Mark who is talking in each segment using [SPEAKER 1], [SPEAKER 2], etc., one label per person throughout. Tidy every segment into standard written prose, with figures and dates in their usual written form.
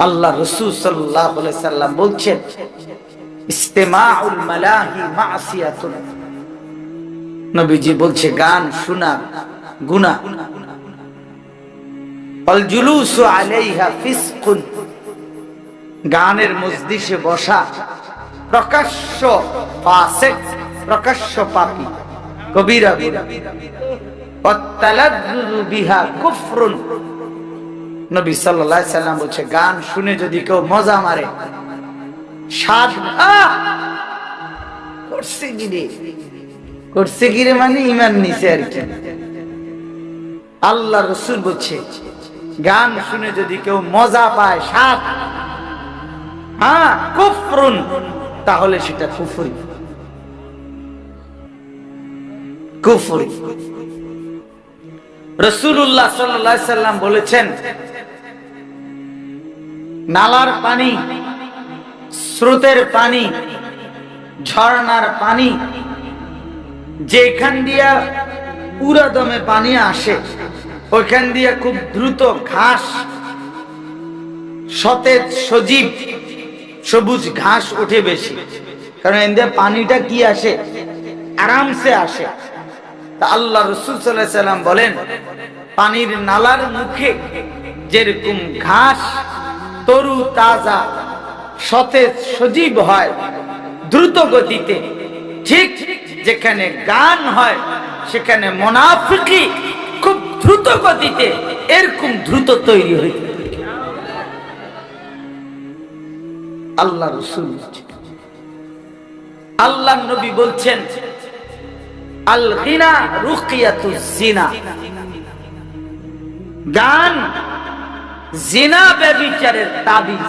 [SPEAKER 1] আল্লাহ রাসূল সাল্লাল্লাহু আলাইহি সাল্লাম বলছেন, ইস্তিমাউল মালাহি মাসিয়াতুন। নবীজি বলছে গান শোনা গুনাহ, ওয়াল জুলুসু আলাইহা ফিসকুন। গানের মজলিসে বসা প্রকাশ্য ফাসিক, প্রকাশ্য পাপী, কবিরা গুনাহ। ওয়াতালাজ্জুযু বিহা কুফরুন। নবী সাল্লাল্লাহু আলাইহি সাল্লাম বলছে গান শুনে যদি কেউ মজা মারে, স্বাদ করছে গিরে মানে ঈমান নিছে আর কি। আল্লাহ রাসূল বলছে গান শুনে যদি কেউ মজা পায়, স্বাদ, কুফরুন, তাহলে সেটা কুফরি। কুফরি। রাসূলুল্লাহ সাল্লাল্লাহু আলাইহি সাল্লাম বলেছেন, নালার পানি, স্রোতের পানি, ঝর্ণার পানি, যেখান দিয়া পুরা দমে পানি আসে, ওইখান দিয়ে খুব দ্রুত ঘাস, সতেজ সজীব সবুজ ঘাস ওঠে বেশি, কারণ এদের পানিটা কি আসে, আরামসে আসে। তা আল্লাহ রাসূল সাল্লাল্লাহু আলাইহি সাল্লাম বলেন, পানির নালার মুখে যেরকম ঘাস তরু তাজা সতেজ সজীব হয় দ্রুত গতিতে, ঠিক যেখানে গান হয় সেখানে মুনাফিকি খুব দ্রুত গতিতে এরকম দ্রুত তৈরি হইতে থাকে। আল্লাহ রাসূল, আল্লাহ নবী বলছেন, আল গিনা রুকিয়াতুজ জিনা। গান জিনা ব্যভিচারের তাবিজ।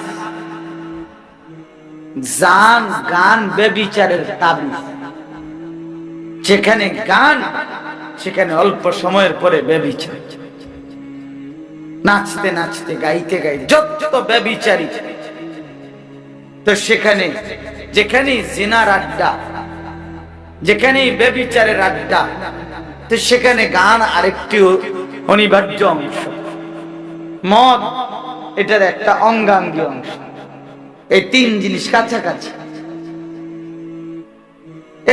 [SPEAKER 1] গান ব্যভিচারের তাবিজ। যেখানে গান সেখানে অল্প সময়ের পরে ব্যভিচার। নাচতে নাচতে গাইতে গাইতে যত ব্যভিচারী, তো সেখানে যেখানেই জিনার আড্ডা, যেখানেই ব্যভিচারের আড্ডা, তো সেখানে গান আরেকটি অনিবার্য অংশ। মদ এটার একটা অঙ্গাঙ্গী অংশ। এই তিন জিনিস কাছাকাছি,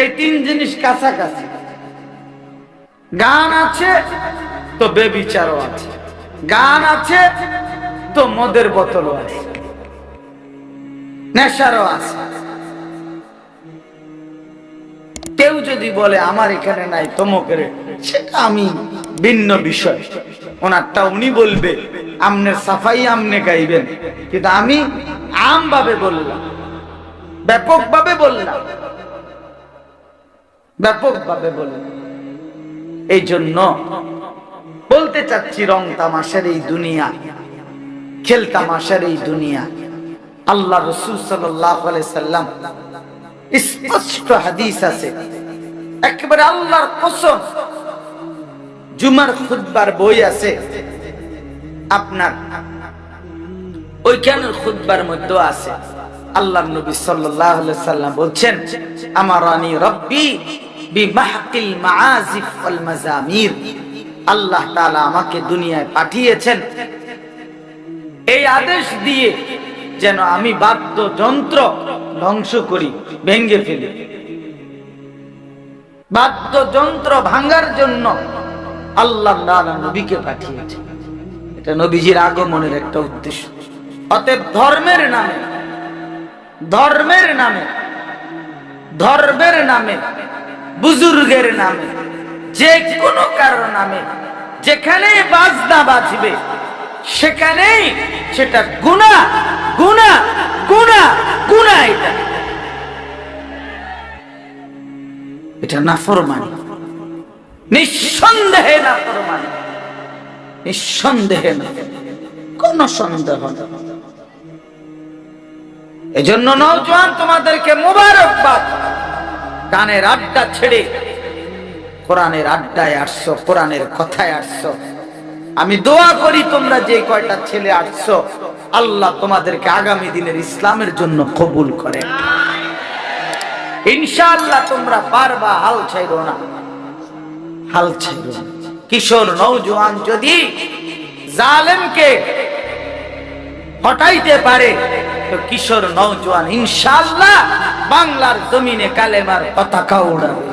[SPEAKER 1] এই তিন জিনিস কাছাকাছি। গান আছে তো ব্যভিচারও আছে, গান আছে তো মদের বোতলও আছে, নেশারও আছে। কেউ যদি বলে আমার এখানে নাই তমকের, সেটা আমি ভিন্ন বিষয়, ওনারটা উনি বলবে, আমনে সাফাই আমনে গাইবেন, কিন্তু আমি আম ভাবে বললাম, ব্যাপক ভাবে বললাম, ব্যাপক ভাবে বললাম। এই জন্য বলতে চাচ্ছি, রং তামাশার এই দুনিয়া, খেল তামাশার এই দুনিয়া, আল্লাহ রাসূল সাল্লাল্লাহু আলাইহি সাল্লাম স্পষ্ট হাদিস আছে, একেবারে আল্লাহর কসম, জুমার খুতবার বই আছে আপনার, ওইখানের খুতবার মধ্যে আছে, আল্লাহর নবী সাল্লাল্লাহু আলাইহি সাল্লাম বলছেন, আমারানি রব্বি বিমাহকিল মাআজিফ ওয়াল মাজামির। আল্লাহ তাআলা আমাকে দুনিয়ায় পাঠিয়েছেন এই আদেশ দিয়ে যেন আমি বাদ্যযন্ত্র ধ্বংস করি, ভেঙে ফেলি। বাদ্যযন্ত্র ভাঙার জন্য আল্লাহ তাআলা নবীকে পাঠিয়েছেন। এটা নবীজির আগমনের একটা উদ্দেশ্য। অতএব ধর্মের নামে, ধর্মের নামে, ধর্মের নামে, বুজুর্গের নামে, যে কোনো কারো নামে যেখানে বাজনা বাজবে সেখানেই সেটা গুনাহ, গুনাহ, গুনাহ, গুনাহ। এটা নাফরমানি, নিঃসন্দেহে নাফরমানি, নিঃসন্দেহে না, কোন সন্দেহ নেই। এজন্য নওজোয়ান তোমাদেরকে মোবারকবাদ, গানের আড্ডা ছেড়ে কোরআনের আড্ডায় আসছো, কোরআনের কথায় আসছো। আমি দোয়া করি তোমরা যে কয়টা ছেলে আসছো, আল্লাহ তোমাদেরকে আগামী দিনের ইসলামের জন্য কবুল করে। ইনশাআল্লাহ তোমরা পারবা, হাল ছাইরো না, হাল ছাইরো না। কিশোর নওজোয়ান যদি জালেমকে হটাইতে পারে, তো কিশোর নওজোয়ান ইনশাআল্লাহ বাংলার জমিনে কালেমার পতাকা উড়াবে।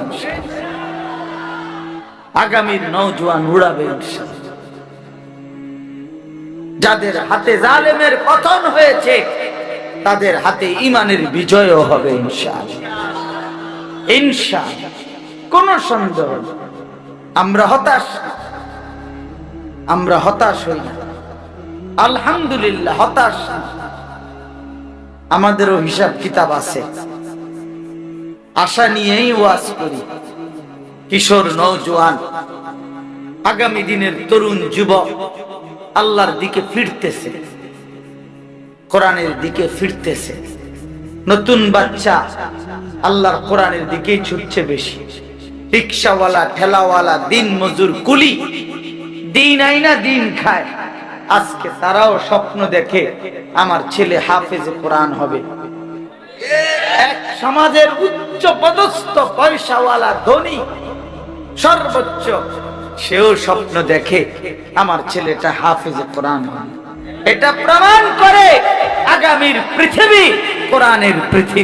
[SPEAKER 1] আগামীর নওজোয়ান উড়াবে ইনশাআল্লাহ। যাদের হাতে জালেমের পতন হয়েছে তাদের হাতে ঈমানের বিজয়ও হবে ইনশাআল্লাহ, ইনশাআল্লাহ, কোন সন্দেহ নেই। আমরা হতাশ হই না, আলহামদুলিল্লাহ হতাশ না। আমাদেরও হিসাব কিতাব আছে, আশা নিয়েই ওয়াজ করি। কিশোর নওজোয়ান আগামী দিনের তরুণ যুবক আল্লাহর দিকে ফিরতেছে, কোরআনের দিকে ফিরতেছে। নতুন বাচ্চা আল্লাহর কোরআনের দিকেই ছুটছে বেশি। রিকশাওয়ালা, ঠেলাওয়ালা, দিন মজুর, কুলি, দিন আইনা দিন খায়, আজকে তারাও স্বপ্ন দেখে আমার ছেলে হাফেজে কোরআন হবে। এক সমাজের উচ্চ পদস্থ পয়সাওয়ালা ধনী সর্বোচ্চ, সেও স্বপ্ন দেখে আমার ছেলেটা হাফেজে কোরআন হবে। এটা প্রমাণ করে আগামীর পৃথিবী কোরআনের পৃথিবী।